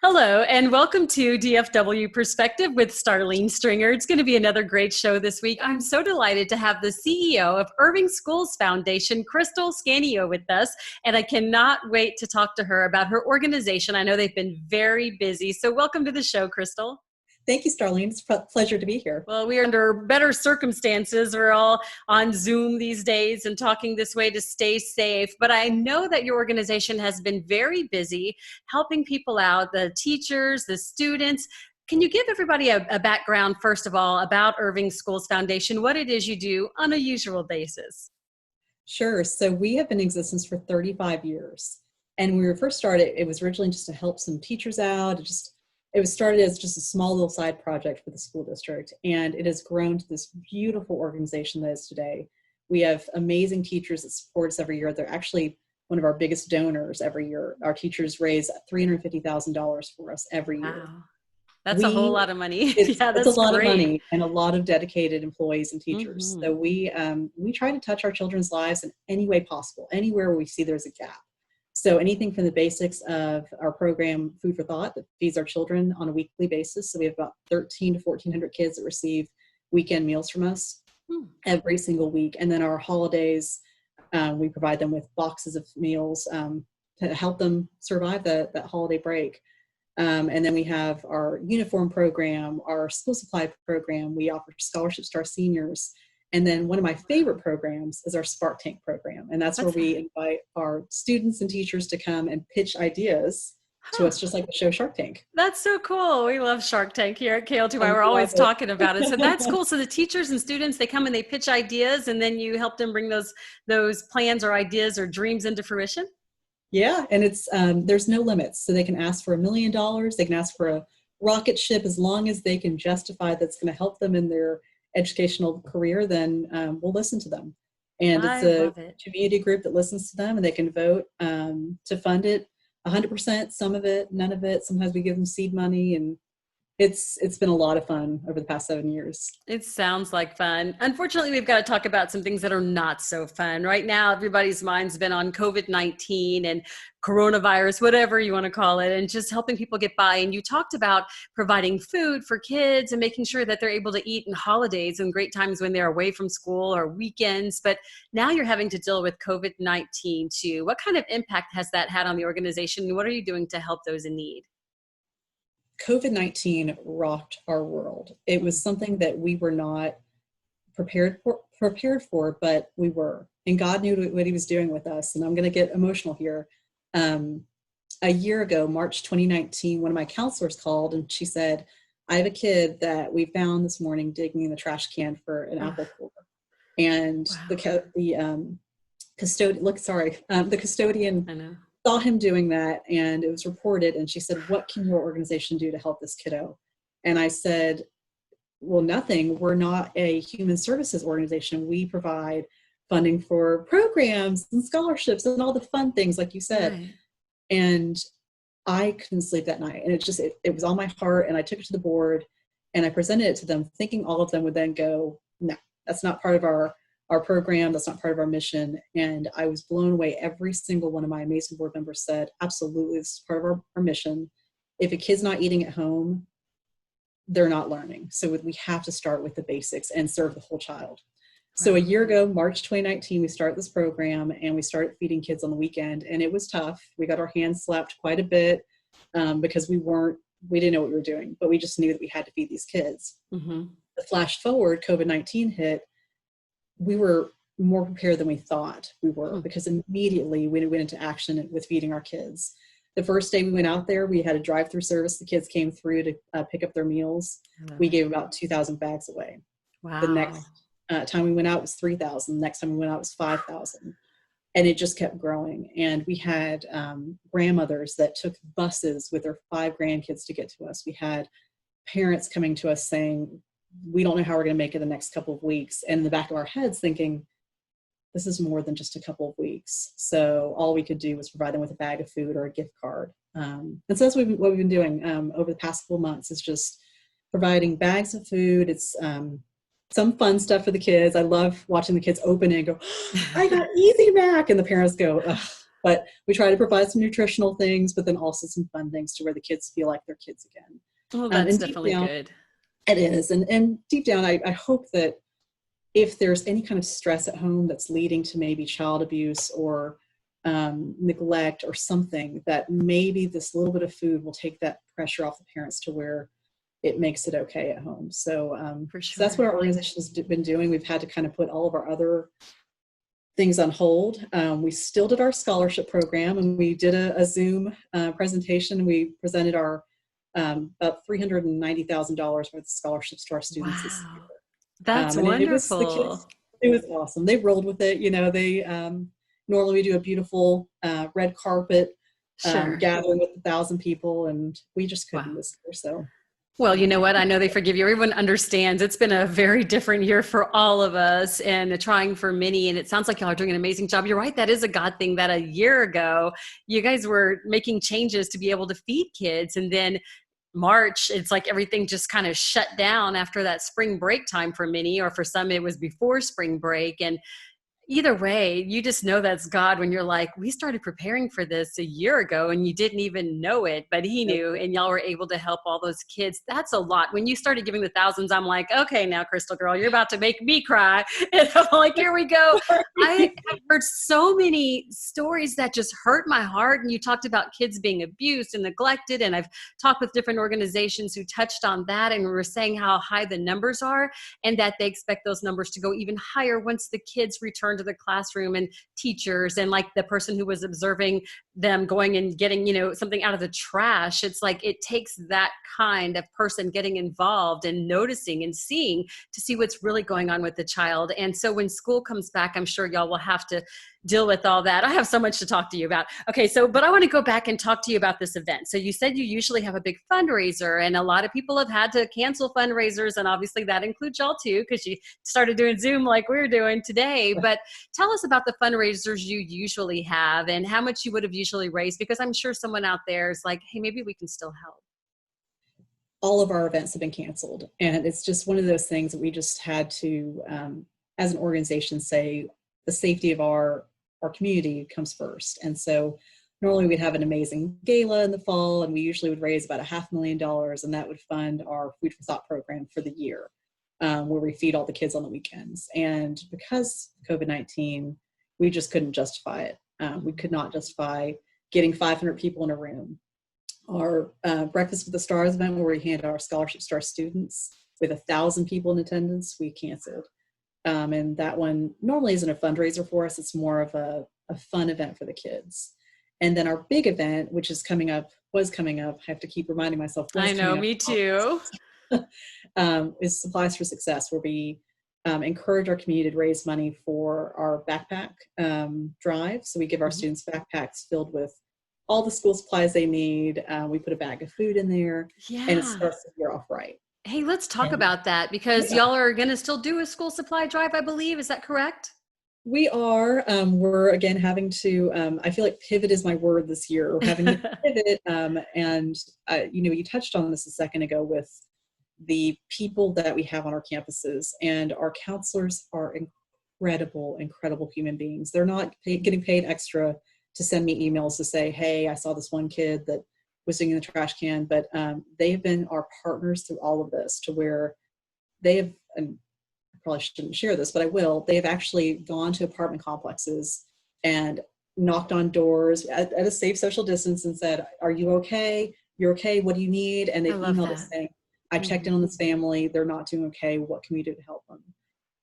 Hello, and welcome to DFW Perspective with Starlene Stringer. It's going to be another great show this week. I'm so delighted to have the CEO of Irving Schools Foundation, Scanio, with us, and I cannot wait to talk to her about her organization. I know they've been very busy, so welcome to the show, Crystal. Thank you, Starlene. It's a pleasure to be here. Well, we are under better circumstances. We're all on Zoom these days and talking this way to stay safe. But I know that your organization has been very busy helping people out, the teachers, the students. Can you give everybody a background, first of all, about Irving Schools Foundation, what it is you do on a usual basis? Sure. So we have been in existence for 35 years. And when we were first started, it was originally just to help some teachers out. It was started as just a small little side project for the school district, and it has grown to this beautiful organization that is today. We have amazing teachers that support us every year. They're actually one of our biggest donors every year. Our teachers raise $350,000 for us every year. Wow. That's a whole lot of money. It's a lot of money and a lot of dedicated employees and teachers. Mm-hmm. So we try to touch our children's lives in any way possible, anywhere where we see there's a gap. So anything from the basics of our program, Food for Thought, that feeds our children on a weekly basis. So we have about 1,300 to 1,400 kids that receive weekend meals from us every single week. And then our holidays, we provide them with boxes of meals to help them survive that holiday break. And then we have our uniform program, our school supply program. We offer scholarships to our seniors. And then one of my favorite programs is our Spark Tank program. And that's where we invite our students and teachers to come and pitch ideas to us, just like the show Shark Tank. That's so cool. We love Shark Tank here at KLTY. We're always talking about it. So that's cool. So the teachers and students, they come and they pitch ideas, and then you help them bring those plans or ideas or dreams into fruition? Yeah, and it's there's no limits. So they can ask for $1 million. They can ask for a rocket ship as long as they can justify that's going to help them in their educational career. Then we'll listen to them. And it's a community group that listens to them, and they can vote to fund it 100%, some of it, none of it. Sometimes we give them seed money, and it's been a lot of fun over the past 7 years. It sounds like fun. Unfortunately, we've got to talk about some things that are not so fun. Right now, everybody's mind's been on COVID-19 and coronavirus, whatever you want to call it, and just helping people get by. And you talked about providing food for kids and making sure that they're able to eat in holidays and great times when they're away from school or weekends. But now you're having to deal with COVID-19 too. What kind of impact has that had on the organization? And what are you doing to help those in need? COVID-19 rocked our world. It was something that we were not prepared for, but we were. And God knew what he was doing with us. And I'm going to get emotional here. A year ago, March 2019, one of my counselors called and she said, I have a kid that we found this morning digging in the trash can for an apple core. And the custodian saw him doing that, and it was reported, and she said, what can your organization do to help this kiddo? And I said, well, nothing. We're not a human services organization. We provide funding for programs and scholarships and all the fun things, like you said. Right. And I couldn't sleep that night. And it was on my heart, and I took it to the board, and I presented it to them, thinking all of them would then go, no, that's not part of our program. That's not part of our mission. And I was blown away. Every single one of my amazing board members said, absolutely, this is part of our mission. If a kid's not eating at home, they're not learning. So we have to start with the basics and serve the whole child. So a year ago, March 2019, we started this program, and we started feeding kids on the weekend, and it was tough. We got our hands slapped quite a bit because we didn't know what we were doing, but we just knew that we had to feed these kids. Mm-hmm. But flash forward, COVID-19 hit. We were more prepared than we thought we were, because immediately we went into action with feeding our kids. The first day we went out there, we had a drive-through service. The kids came through to pick up their meals. We gave about 2,000 bags away. Wow. The next time we went out was 3,000. The next time we went out was 5,000. And it just kept growing. And we had grandmothers that took buses with their 5 grandkids to get to us. We had parents coming to us saying, we don't know how we're going to make it the next couple of weeks. And in the back of our heads thinking, this is more than just a couple of weeks. So all we could do was provide them with a bag of food or a gift card. And so that's what we've been doing over the past couple of months, is just providing bags of food. It's some fun stuff for the kids. I love watching the kids open it and go, I got Easy Mac. And the parents go, ugh, But we try to provide some nutritional things, but then also some fun things to where the kids feel like they're kids again. Well, that's And definitely down, good. it is. And deep down, I hope that if there's any kind of stress at home that's leading to maybe child abuse or neglect or something, that maybe this little bit of food will take that pressure off the parents to where it makes it okay at home. So, For sure. so that's what our organization has been doing. We've had to kind of put all of our other things on hold. We still did our scholarship program, and we did a Zoom presentation. We presented our about $390,000 worth of scholarships to our students this year. That's And wonderful. The kids, it was awesome. They rolled with it. You know, they normally we do a beautiful red carpet gathering with 1,000 people, and we just couldn't this year. So. Well, you know what? I know they forgive you. Everyone understands it's been a very different year for all of us and trying for many. And it sounds like y'all are doing an amazing job. You're right. That is a God thing that a year ago, you guys were making changes to be able to feed kids. And then March, it's like everything just kind of shut down after that spring break time for many, or for some, it was before spring break. And either way, you just know that's God when you're like, we started preparing for this a year ago and you didn't even know it, but he knew, and y'all were able to help all those kids. That's a lot. When you started giving the thousands, I'm like, okay, now Crystal girl, you're about to make me cry. And I'm like, here we go. I have heard so many stories that just hurt my heart. And you talked about kids being abused and neglected. And I've talked with different organizations who touched on that and were saying how high the numbers are and that they expect those numbers to go even higher once the kids return to the classroom, and teachers, and like the person who was observing them going and getting, you know, something out of the trash. It's like it takes that kind of person getting involved and noticing and seeing to see what's really going on with the child. And so when school comes back, I'm sure y'all will have to deal with all that. I have so much to talk to you about. Okay, so, but I want to go back and talk to you about this event. So you said you usually have a big fundraiser, and a lot of people have had to cancel fundraisers, and obviously that includes y'all too, because you started doing Zoom like we're doing today. But tell us about the fundraisers you usually have and how much you would have usually raised, because I'm sure someone out there is like, hey, maybe we can still help. All of our events have been canceled, and it's just one of those things that we just had to, as an organization, say the safety of our community comes first. And so normally we'd have an amazing gala in the fall, and we usually would raise about $500,000, and that would fund our Food for Thought program for the year, where we feed all the kids on the weekends. And because COVID-19, we just couldn't justify it. We could not justify getting 500 people in a room. Our Breakfast with the Stars event, where we hand our scholarships to our students with 1,000 people in attendance, we canceled. And that one normally isn't a fundraiser for us. It's more of a fun event for the kids. And then our big event, which is was coming up, I have to keep reminding myself. I know, me too. Is Supplies for Success, where we encourage our community to raise money for our backpack drive. So we give our students backpacks filled with all the school supplies they need. We put a bag of food in there, and it starts the year off right. Hey, let's talk about that, because y'all are going to still do a school supply drive, I believe. Is that correct? We are. We're again having to, I feel like pivot is my word this year. We're having to pivot. And, you know, you touched on this a second ago with the people that we have on our campuses, and our counselors are incredible human beings. They're not getting paid extra to send me emails to say, hey, I saw this one kid that was sitting in the trash can, but they have been our partners through all of this, to where they have, and I probably shouldn't share this, but I will, they have actually gone to apartment complexes and knocked on doors at a safe social distance and said, are you okay? You're okay? What do you need? And they emailed us saying, I checked in on this family. They're not doing okay. What can we do to help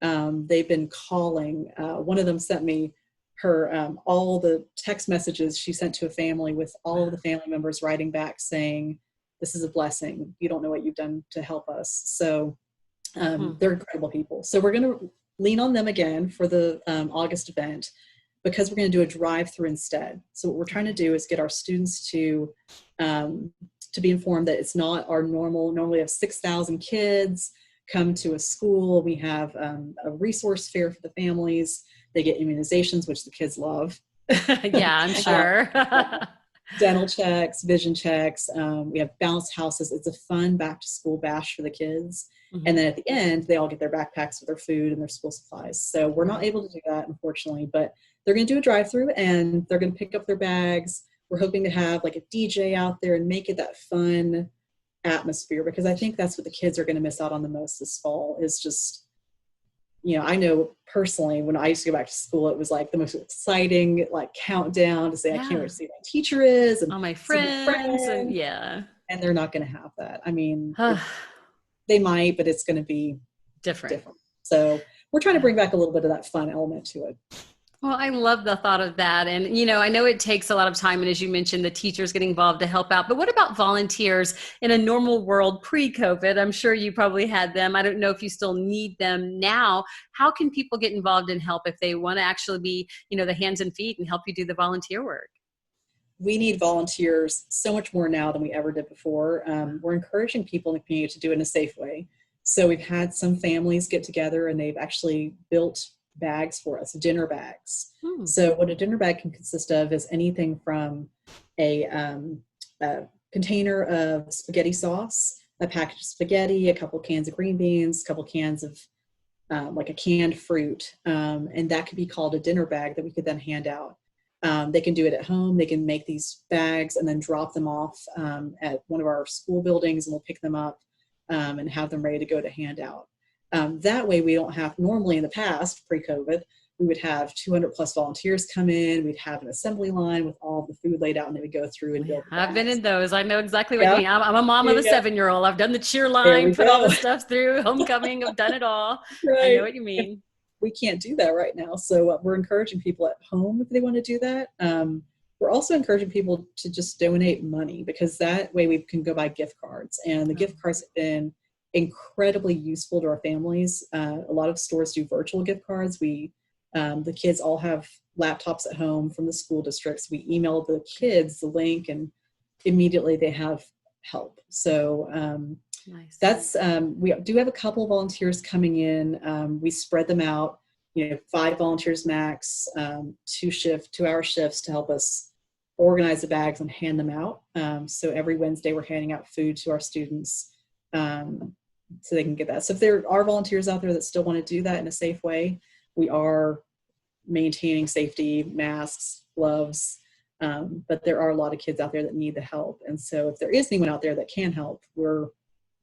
them? They've been calling. One of them sent me her all the text messages she sent to a family, with all of the family members writing back saying, this is a blessing. You don't know what you've done to help us. So they're incredible people. So we're going to lean on them again for the August event, because we're going to do a drive-through instead. So what we're trying to do is get our students to be informed that it's not our normally we have 6,000 kids come to a school. We have a resource fair for the families. They get immunizations, which the kids love. Yeah, I'm sure. dental checks, vision checks. We have bounce houses. It's a fun back to school bash for the kids. Mhm. And then at the end, they all get their backpacks with their food and their school supplies. So we're not able to do that, unfortunately, but they're going to do a drive-through and they're going to pick up their bags. We're hoping to have like a DJ out there and make it that fun atmosphere, because I think that's what the kids are going to miss out on the most this fall is just, I know personally when I used to go back to school, it was like the most exciting like countdown to say, I can't wait to see who my teacher is and all my see my friends and friend. And they're not going to have that. I mean, they might, but it's going to be different. So we're trying to bring back a little bit of that fun element to it. Well, I love the thought of that. And, I know it takes a lot of time. And as you mentioned, the teachers get involved to help out. But what about volunteers in a normal world pre-COVID? I'm sure you probably had them. I don't know if you still need them now. How can people get involved and help if they want to actually be, the hands and feet and help you do the volunteer work? We need volunteers so much more now than we ever did before. We're encouraging people in the community to do it in a safe way. So we've had some families get together and they've actually built bags for us, dinner bags. So what a dinner bag can consist of is anything from a container of spaghetti sauce, a package of spaghetti, a couple cans of green beans, a couple cans of like a canned fruit. And that could be called a dinner bag that we could then hand out. They can do it at home. They can make these bags and then drop them off at one of our school buildings, and we'll pick them up and have them ready to go to hand out. That way we don't have, normally in the past, pre-COVID, we would have 200 plus volunteers come in. We'd have an assembly line with all the food laid out and they would go through and build. I've been in those. I know exactly what you mean. I'm a mom of a 7-year-old. I've done the cheer line, put all the stuff through, homecoming. I've done it all. Right. I know what you mean. We can't do that right now. So we're encouraging people at home if they want to do that. We're also encouraging people to just donate money, because that way we can go buy gift cards. And the gift cards have been incredibly useful to our families. A lot of stores do virtual gift cards. The kids all have laptops at home from the school districts. We email the kids the link and immediately they have help. So nice. That's we do have a couple volunteers coming in. We spread them out, 5 volunteers max, 2-hour shifts to help us organize the bags and hand them out. So every Wednesday we're handing out food to our students so they can get that. So if there are volunteers out there that still want to do that in a safe way, we are maintaining safety, masks, gloves, but there are a lot of kids out there that need the help. And so if there is anyone out there that can help, we're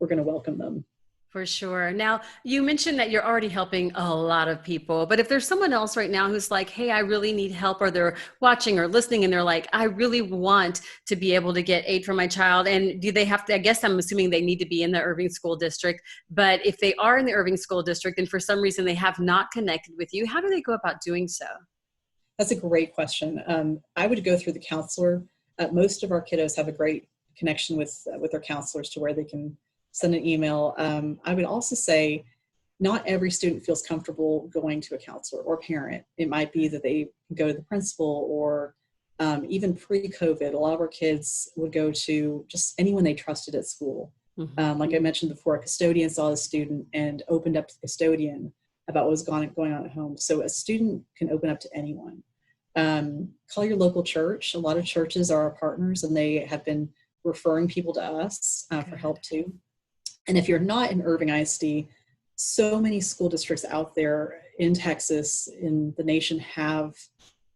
going to welcome them. For sure. Now, you mentioned that you're already helping a lot of people, but if there's someone else right now who's like, hey, I really need help, or they're watching or listening and they're like, I really want to be able to get aid for my child. And do they have to, I guess I'm assuming they need to be in the Irving School District, but if they are in the Irving School District and for some reason they have not connected with you, how do they go about doing so? That's a great question. I would go through the counselor. Most of our kiddos have a great connection with their counselors to where they can send an email. I would also say not every student feels comfortable going to a counselor or parent. It might be that they go to the principal, or even pre-COVID, a lot of our kids would go to just anyone they trusted at school. Like I mentioned before, a custodian saw a student and opened up to the custodian about what was going on at home. So a student can open up to anyone. Call your local church. A lot of churches are our partners and they have been referring people to us for help too. And if you're not in Irving ISD, so many school districts out there in Texas, in the nation, have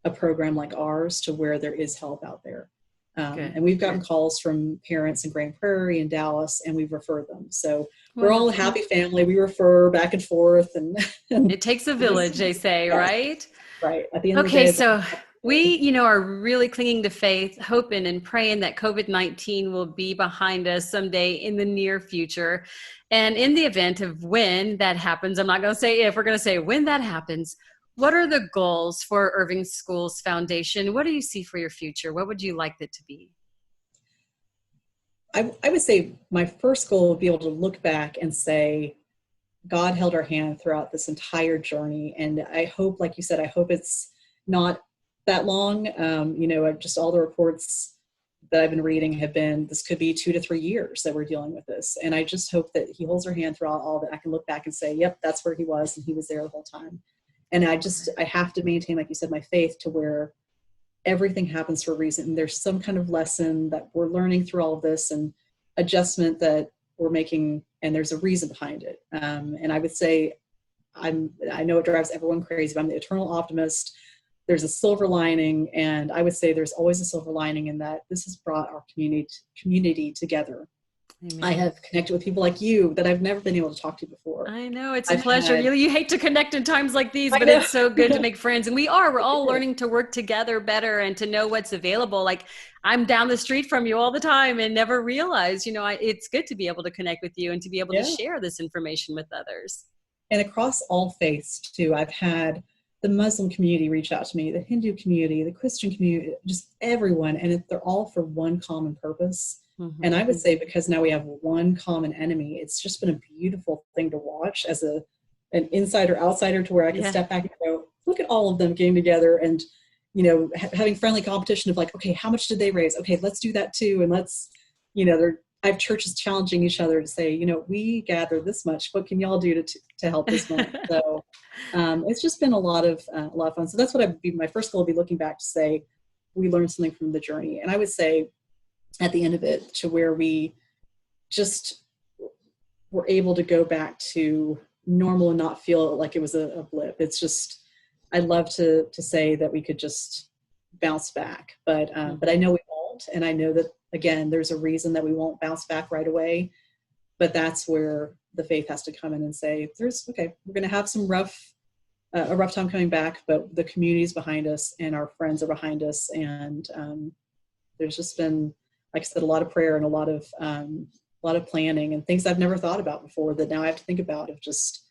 a program like ours to where there is help out there. And we've gotten calls from parents in Grand Prairie and Dallas, and we've referred them. So we're all a happy family. We refer back and forth. And it takes a village, they say, right? Right. At the end of the day, so we, are really clinging to faith, hoping and praying that COVID-19 will be behind us someday in the near future. And in the event of when that happens, I'm not going to say if, we're going to say when that happens, what are the goals for Irving Schools Foundation? What do you see for your future? What would you like it to be? I would say my first goal would be able to look back and say, God held our hand throughout this entire journey. And I hope, like you said, I hope it's not that long. Just all the reports that I've been reading have been, this could be 2 to 3 years that we're dealing with this. And I just hope that he holds our hand throughout all of it. I can look back and say, yep, that's where he was. And he was there the whole time. And I have to maintain, like you said, my faith to where everything happens for a reason. There's some kind of lesson that we're learning through all of this and adjustment that we're making, and there's a reason behind it. And I would say, I know it drives everyone crazy, but I'm the eternal optimist. There's a silver lining, and I would say there's always a silver lining in that this has brought our community together. Amen. I have connected with people like you that I've never been able to talk to before. I know, it's a pleasure. You hate to connect in times like these, but it's so good to make friends. And we're all learning to work together better and to know what's available. Like, I'm down the street from you all the time and never realized, it's good to be able to connect with you and to be able to share this information with others. And across all faiths too, I've had the Muslim community reach out to me, the Hindu community, the Christian community, just everyone. And they're all for one common purpose. Mm-hmm. And I would say because now we have one common enemy, it's just been a beautiful thing to watch as an insider outsider, to where I can step back and go, look at all of them getting together and, having friendly competition of like, okay, how much did they raise? Okay, let's do that too. And let's, I have churches challenging each other to say, we gather this much. What can y'all do to help this month? So it's just been a lot of fun. So that's what my first goal would be, looking back to say, we learned something from the journey. And I would say at the end of it, to where we just were able to go back to normal and not feel like it was a blip. It's just, I'd love to say that we could just bounce back, but I know we won't. And I know that, again, there's a reason that we won't bounce back right away, but that's where the faith has to come in and say, we're going to have some a rough time coming back, but the community's behind us and our friends are behind us. And there's just been, like I said, a lot of prayer and a lot of planning and things I've never thought about before that now I have to think about, of just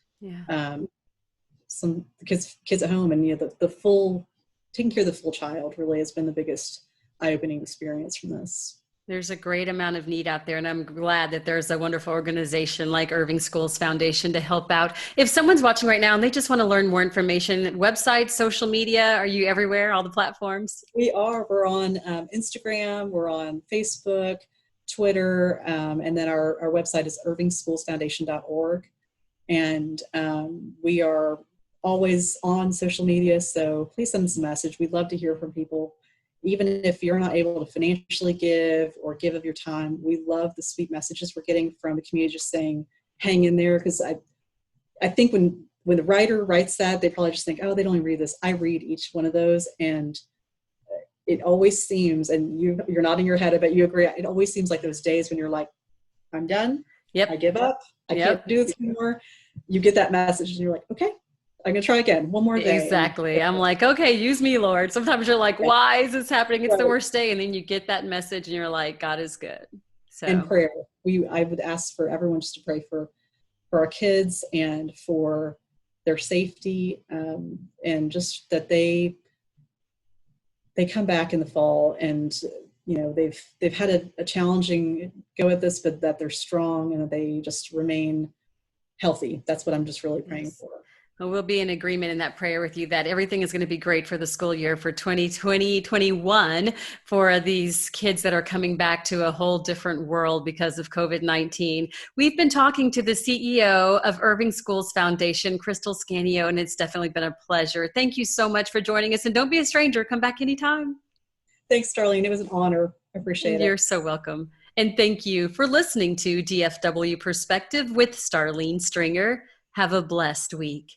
some kids at home, and the full, taking care of the full child really has been the biggest eye-opening experience from this. There's a great amount of need out there, and I'm glad that there's a wonderful organization like Irving Schools Foundation to help out. If someone's watching right now and they just want to learn more information, website, social media, are you everywhere, all the platforms? We are. We're on Instagram, we're on Facebook, Twitter, and then our website is irvingschoolsfoundation.org. And we are always on social media, so please send us a message. We'd love to hear from people. Even if you're not able to financially give or give of your time, we love the sweet messages we're getting from the community just saying, hang in there. Because I think when the writer writes that, they probably just think, oh, they don't even read this. I read each one of those, and it always seems, and you're nodding your head, I bet you agree, it always seems like those days when you're like, I'm done. Yep. I give up. I can't do this anymore. You get that message and you're like, okay, I'm going to try again one more day. Exactly. I'm like, okay, use me, Lord. Sometimes you're like, why is this happening? It's the worst day. And then you get that message and you're like, God is good. So. And prayer. I would ask for everyone just to pray for our kids and for their safety, and just that they come back in the fall, and they've had a challenging go at this, but that they're strong and that they just remain healthy. That's what I'm just really praying for. Well, we'll be in agreement in that prayer with you that everything is going to be great for the school year for 2020-21 for these kids that are coming back to a whole different world because of COVID-19. We've been talking to the CEO of Irving Schools Foundation, Crystal Scanio, and it's definitely been a pleasure. Thank you so much for joining us, and don't be a stranger. Come back anytime. Thanks, Starlene. It was an honor. I appreciate it. You're so welcome. And thank you for listening to DFW Perspective with Starlene Stringer. Have a blessed week.